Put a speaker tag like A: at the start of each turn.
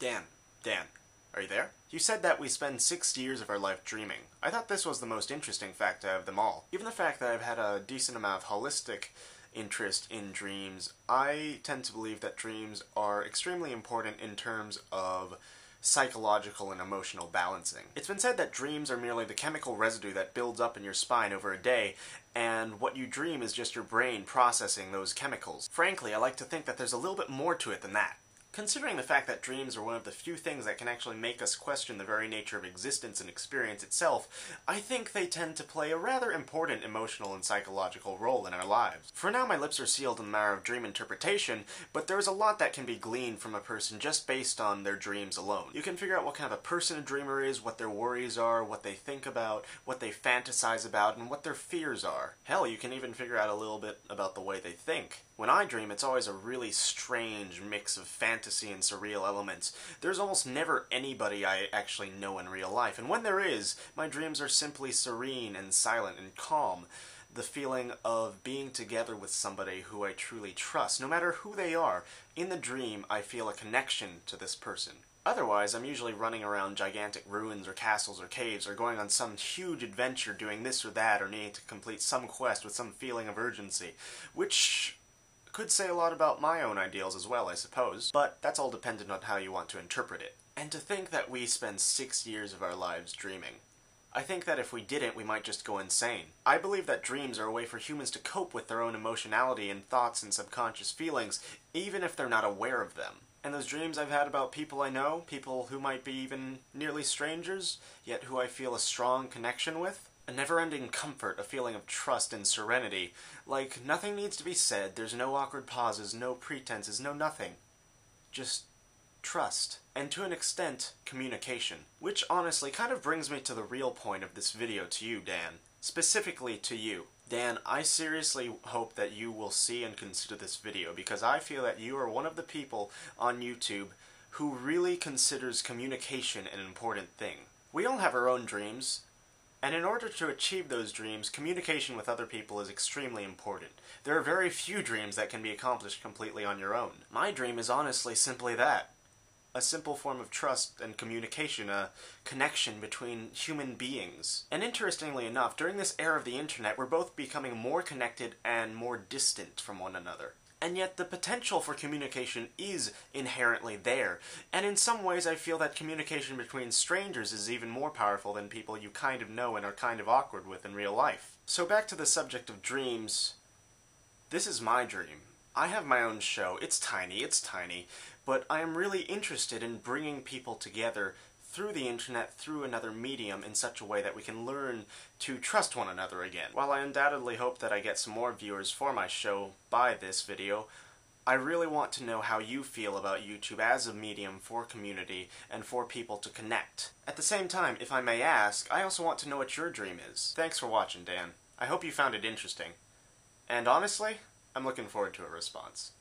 A: Dan, are you there? You said that we spend 6 years of our life dreaming. I thought this was the most interesting fact out of them all. Given the fact that I've had a decent amount of holistic interest in dreams, I tend to believe that dreams are extremely important in terms of psychological and emotional balancing. It's been said that dreams are merely the chemical residue that builds up in your spine over a day, and what you dream is just your brain processing those chemicals. Frankly, I like to think that there's a little bit more to it than that. Considering the fact that dreams are one of the few things that can actually make us question the very nature of existence and experience itself, I think they tend to play a rather important emotional and psychological role in our lives. For now, my lips are sealed in the matter of dream interpretation, but there is a lot that can be gleaned from a person just based on their dreams alone. You can figure out what kind of a person a dreamer is, what their worries are, what they think about, what they fantasize about, and what their fears are. Hell, you can even figure out a little bit about the way they think. When I dream, it's always a really strange mix of fantasy and surreal elements. There's almost never anybody I actually know in real life, and when there is, my dreams are simply serene and silent and calm. The feeling of being together with somebody who I truly trust, no matter who they are. In the dream, I feel a connection to this person. Otherwise, I'm usually running around gigantic ruins or castles or caves, or going on some huge adventure doing this or that, or needing to complete some quest with some feeling of urgency, which could say a lot about my own ideals as well, I suppose, but that's all dependent on how you want to interpret it. And to think that we spend 6 years of our lives dreaming. I think that if we didn't, we might just go insane. I believe that dreams are a way for humans to cope with their own emotionality and thoughts and subconscious feelings, even if they're not aware of them. And those dreams I've had about people I know, people who might be even nearly strangers, yet who I feel a strong connection with, a never-ending comfort, a feeling of trust and serenity. Like, nothing needs to be said, there's no awkward pauses, no pretenses, no nothing. Just trust. And to an extent, communication. Which honestly kind of brings me to the real point of this video to you, Dan. Specifically to you. Dan, I seriously hope that you will see and consider this video, because I feel that you are one of the people on YouTube who really considers communication an important thing. We all have our own dreams, and in order to achieve those dreams, communication with other people is extremely important. There are very few dreams that can be accomplished completely on your own. My dream is honestly simply that. A simple form of trust and communication, a connection between human beings. And interestingly enough, during this era of the internet, we're both becoming more connected and more distant from one another. And yet the potential for communication is inherently there, and in some ways I feel that communication between strangers is even more powerful than people you kind of know and are kind of awkward with in real life. So back to the subject of dreams, this is my dream. I have my own show. It's tiny, but I am really interested in bringing people together through the internet, through another medium, in such a way that we can learn to trust one another again. While I undoubtedly hope that I get some more viewers for my show by this video, I really want to know how you feel about YouTube as a medium for community and for people to connect. At the same time, if I may ask, I also want to know what your dream is. Thanks for watching, Dan. I hope you found it interesting. And honestly, I'm looking forward to a response.